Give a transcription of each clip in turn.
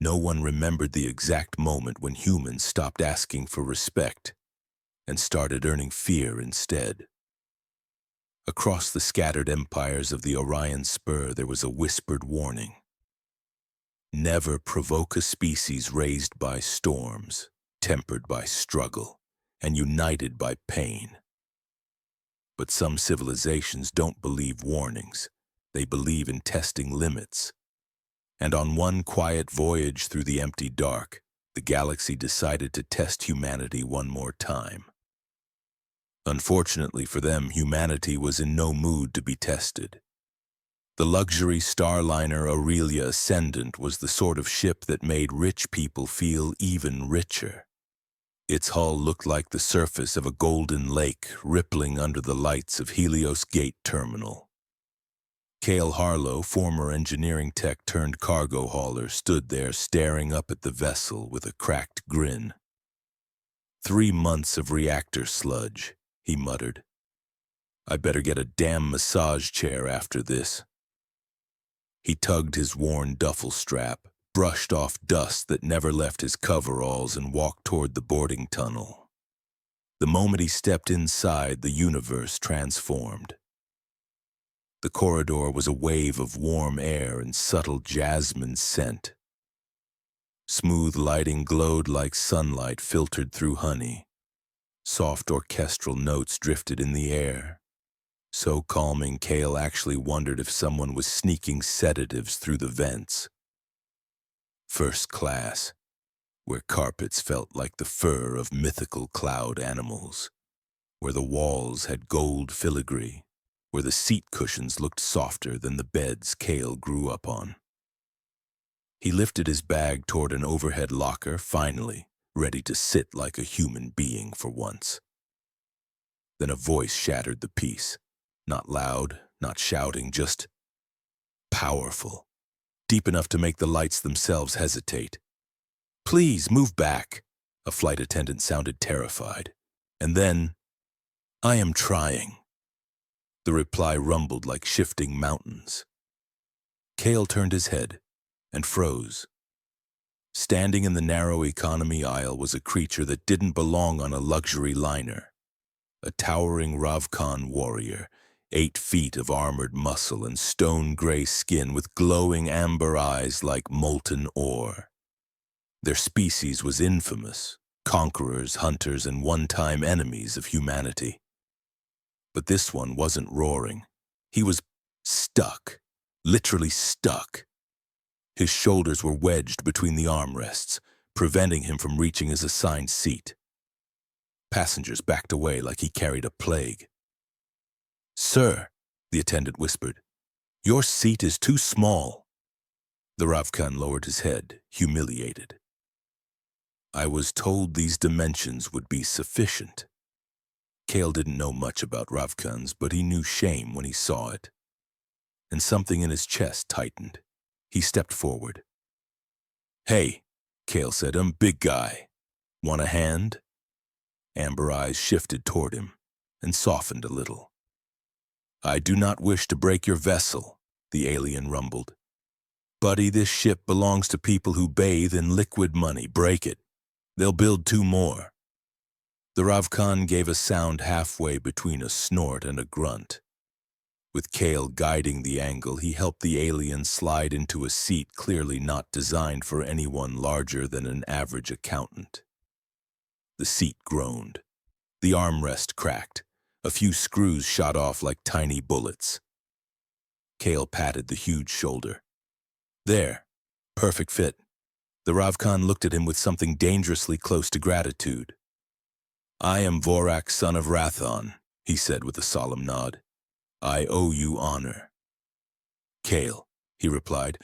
No one remembered the exact moment when humans stopped asking for respect and started earning fear instead. Across the scattered empires of the Orion Spur, there was a whispered warning. Never provoke a species raised by storms, tempered by struggle, and united by pain. But some civilizations don't believe warnings. They believe in testing limits. And on one quiet voyage through the empty dark, the galaxy decided to test humanity one more time. Unfortunately for them, humanity was in no mood to be tested. The luxury starliner Aurelia Ascendant was the sort of ship that made rich people feel even richer. Its hull looked like the surface of a golden lake rippling under the lights of Helios Gate Terminal. Cale Harlow, former engineering tech turned cargo hauler, stood there staring up at the vessel with a cracked grin. 3 months of reactor sludge, he muttered. I better get a damn massage chair after this. He tugged his worn duffel strap, brushed off dust that never left his coveralls, and walked toward the boarding tunnel. The moment he stepped inside, the universe transformed. The corridor was a wave of warm air and subtle jasmine scent. Smooth lighting glowed like sunlight filtered through honey. Soft orchestral notes drifted in the air. So calming, Cale actually wondered if someone was sneaking sedatives through the vents. First class, where carpets felt like the fur of mythical cloud animals, where the walls had gold filigree, where the seat cushions looked softer than the beds Cale grew up on. He lifted his bag toward an overhead locker, finally, ready to sit like a human being for once. Then a voice shattered the peace. Not loud, not shouting, just powerful, deep enough to make the lights themselves hesitate. Please, move back, a flight attendant sounded terrified. And then, I am trying. The reply rumbled like shifting mountains. Cale turned his head and froze. Standing in the narrow economy aisle was a creature that didn't belong on a luxury liner. A towering Ravkan warrior, 8 feet of armored muscle and stone-gray skin with glowing amber eyes like molten ore. Their species was infamous, conquerors, hunters, and one-time enemies of humanity. But this one wasn't roaring. He was stuck, literally stuck. His shoulders were wedged between the armrests, preventing him from reaching his assigned seat. Passengers backed away like he carried a plague. Sir, the attendant whispered, your seat is too small. The Ravkan lowered his head, humiliated. I was told these dimensions would be sufficient. Cale didn't know much about Ravkans, but he knew shame when he saw it. And something in his chest tightened. He stepped forward. Hey, Cale said, I'm big guy. Want a hand? Amber eyes shifted toward him and softened a little. I do not wish to break your vessel, the alien rumbled. Buddy, this ship belongs to people who bathe in liquid money. Break it. They'll build 2 more. The Ravkan gave a sound halfway between a snort and a grunt. With Cale guiding the angle, he helped the alien slide into a seat clearly not designed for anyone larger than an average accountant. The seat groaned. The armrest cracked. A few screws shot off like tiny bullets. Cale patted the huge shoulder. There, perfect fit. The Ravkan looked at him with something dangerously close to gratitude. I am Vorak, son of Rathon, he said with a solemn nod. I owe you honor. Cale, he replied,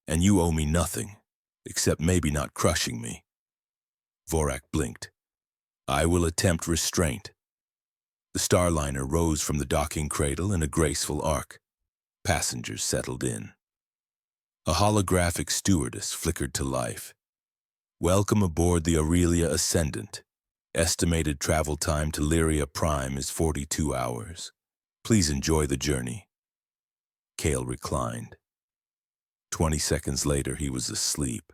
and you owe me nothing, except maybe not crushing me. Vorak blinked. I will attempt restraint. The starliner rose from the docking cradle in a graceful arc. Passengers settled in. A holographic stewardess flickered to life. Welcome aboard the Aurelia Ascendant. Estimated travel time to Lyria Prime is 42 hours. Please enjoy the journey. Cale reclined. 20 seconds later, he was asleep.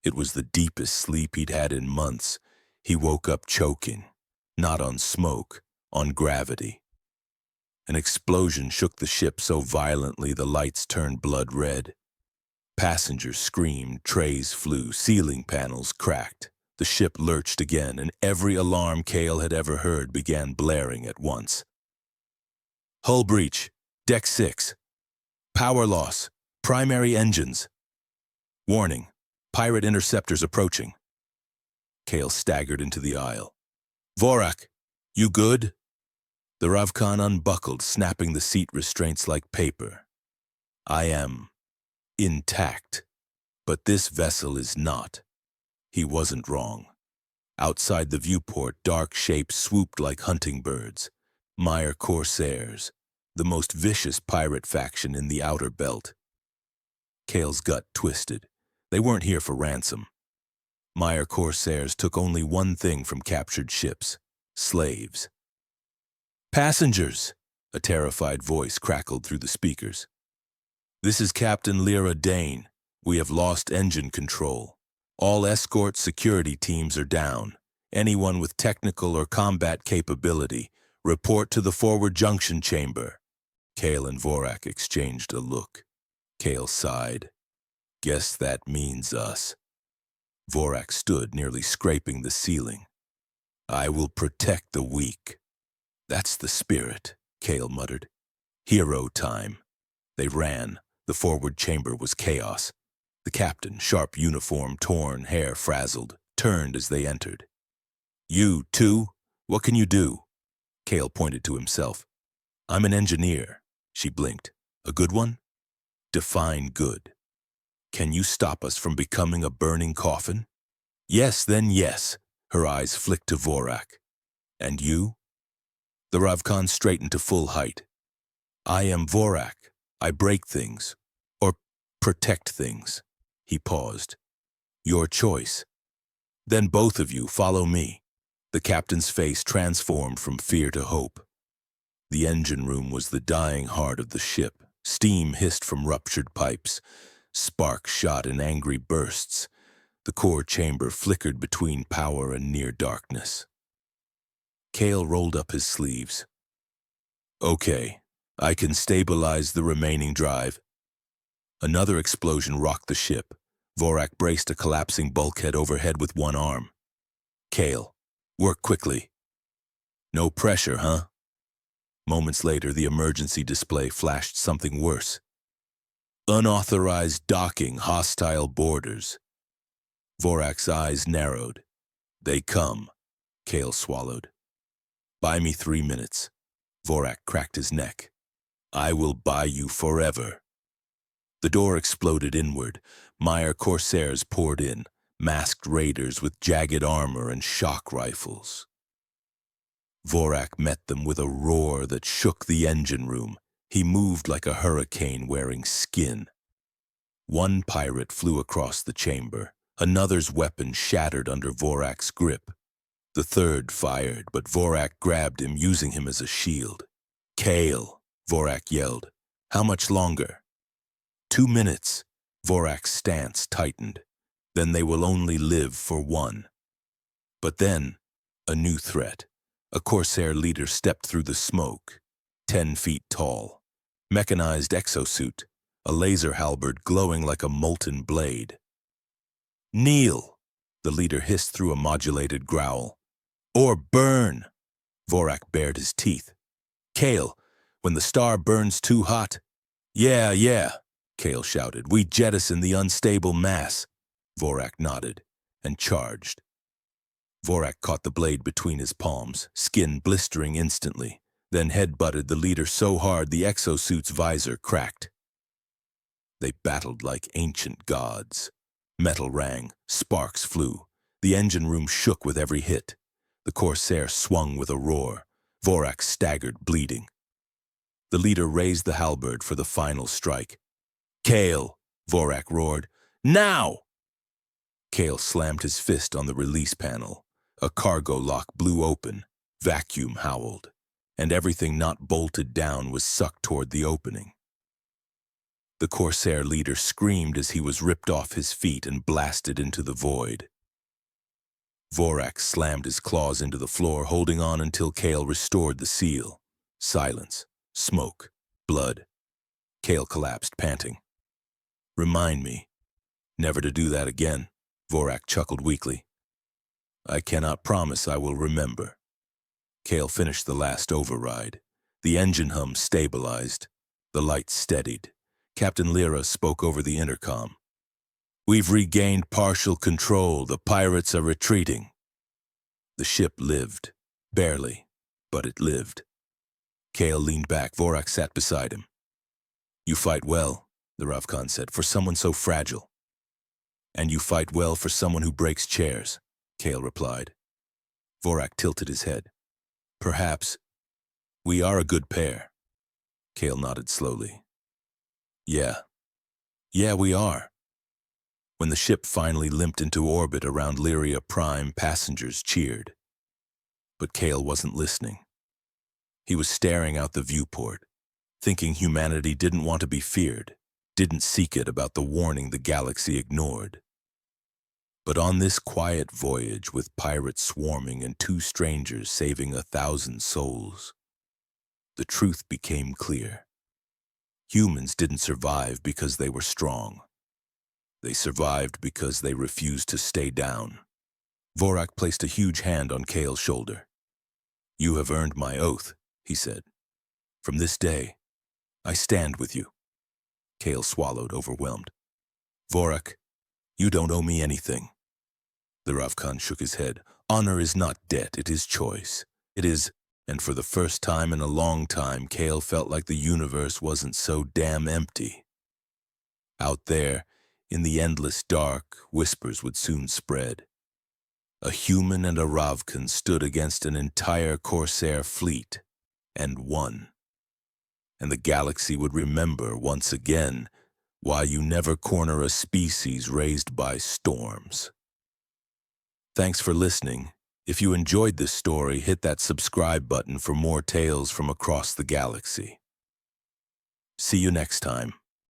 It was the deepest sleep he'd had in months. He woke up choking, not on smoke, on gravity. An explosion shook the ship so violently the lights turned blood red. Passengers screamed, trays flew, ceiling panels cracked. The ship lurched again, and every alarm Cale had ever heard began blaring at once. Hull breach, deck 6. Power loss, primary engines. Warning, pirate interceptors approaching. Cale staggered into the aisle. Vorak, you good? The Ravkan unbuckled, snapping the seat restraints like paper. I am intact, but this vessel is not. He wasn't wrong. Outside the viewport, dark shapes swooped like hunting birds. Meyer Corsairs, the most vicious pirate faction in the outer belt. Cale's gut twisted. They weren't here for ransom. Meyer Corsairs took only one thing from captured ships: slaves. Passengers, a terrified voice crackled through the speakers. This is Captain Lyra Dane. We have lost engine control. All escort security teams are down. Anyone with technical or combat capability, report to the forward junction chamber. Cale and Vorak exchanged a look. Cale sighed. Guess that means us. Vorak stood, nearly scraping the ceiling. I will protect the weak. That's the spirit, Cale muttered. Hero time. They ran. The forward chamber was chaos. The captain, sharp uniform torn, hair frazzled, turned as they entered. You, too? What can you do? Cale pointed to himself. I'm an engineer. She blinked. A good one? Define good. Can you stop us from becoming a burning coffin? Yes, then yes. Her eyes flicked to Vorak. And you? The Ravkan straightened to full height. I am Vorak. I break things. Or protect things. He paused. Your choice. Then both of you follow me. The captain's face transformed from fear to hope. The engine room was the dying heart of the ship. Steam hissed from ruptured pipes. Sparks shot in angry bursts. The core chamber flickered between power and near darkness. Cale rolled up his sleeves. Okay, I can stabilize the remaining drive. Another explosion rocked the ship. Vorak braced a collapsing bulkhead overhead with one arm. Cale, work quickly. No pressure, huh? Moments later, the emergency display flashed something worse. Unauthorized docking, hostile borders. Vorak's eyes narrowed. They come. Cale swallowed. Buy me 3 minutes. Vorak cracked his neck. I will buy you forever. The door exploded inward. Meyer Corsairs poured in, masked raiders with jagged armor and shock rifles. Vorak met them with a roar that shook the engine room. He moved like a hurricane wearing skin. One pirate flew across the chamber. Another's weapon shattered under Vorak's grip. The third fired, but Vorak grabbed him, using him as a shield. Cale, Vorak yelled. How much longer? 2 minutes. Vorak's stance tightened. Then they will only live for one. But then, a new threat. A Corsair leader stepped through the smoke. 10 feet tall. Mechanized exosuit. A laser halberd glowing like a molten blade. Kneel, the leader hissed through a modulated growl. Or burn. Vorak bared his teeth. Cale, when the star burns too hot. Yeah, Cale shouted. We jettison the unstable mass. Vorak nodded and charged. Vorak caught the blade between his palms, skin blistering instantly, then head-butted the leader so hard the exosuit's visor cracked. They battled like ancient gods. Metal rang, sparks flew. The engine room shook with every hit. The Corsair swung with a roar. Vorak staggered, bleeding. The leader raised the halberd for the final strike. Cale, Vorak roared. Now! Cale slammed his fist on the release panel. A cargo lock blew open. Vacuum howled. And everything not bolted down was sucked toward the opening. The Corsair leader screamed as he was ripped off his feet and blasted into the void. Vorak slammed his claws into the floor, holding on until Kale restored the seal. Silence, smoke, blood. Kale collapsed, panting. "Remind me never to do that again," Vorak chuckled weakly. "I cannot promise I will remember." Kale finished the last override. The engine hum stabilized. The lights steadied. Captain Lyra spoke over the intercom. "We've regained partial control. The pirates are retreating." The ship lived. Barely, but it lived. Kale leaned back. Vorak sat beside him. "You fight well," the Ravkan said, "for someone so fragile." "And you fight well for someone who breaks chairs," Kale replied. Vorak tilted his head. "Perhaps. We are a good pair." Kale nodded slowly. Yeah, we are." When the ship finally limped into orbit around Lyria Prime, passengers cheered. But Kale wasn't listening. He was staring out the viewport, thinking humanity didn't want to be feared, didn't seek it about the warning the galaxy ignored. But on this quiet voyage, with pirates swarming and 2 strangers saving 1,000 souls, the truth became clear. Humans didn't survive because they were strong. They survived because they refused to stay down. Vorak placed a huge hand on Kale's shoulder. "You have earned my oath," he said. "From this day, I stand with you." Kale swallowed, overwhelmed. "Vorak, you don't owe me anything." The Ravkan shook his head. "Honor is not debt, it is choice. It is..." And for the first time in a long time, Kale felt like the universe wasn't so damn empty. Out there, in the endless dark, whispers would soon spread. A human and a Ravkan stood against an entire Corsair fleet, and won. And the galaxy would remember once again why you never corner a species raised by storms. Thanks for listening. If you enjoyed this story, hit that subscribe button for more tales from across the galaxy. See you next time.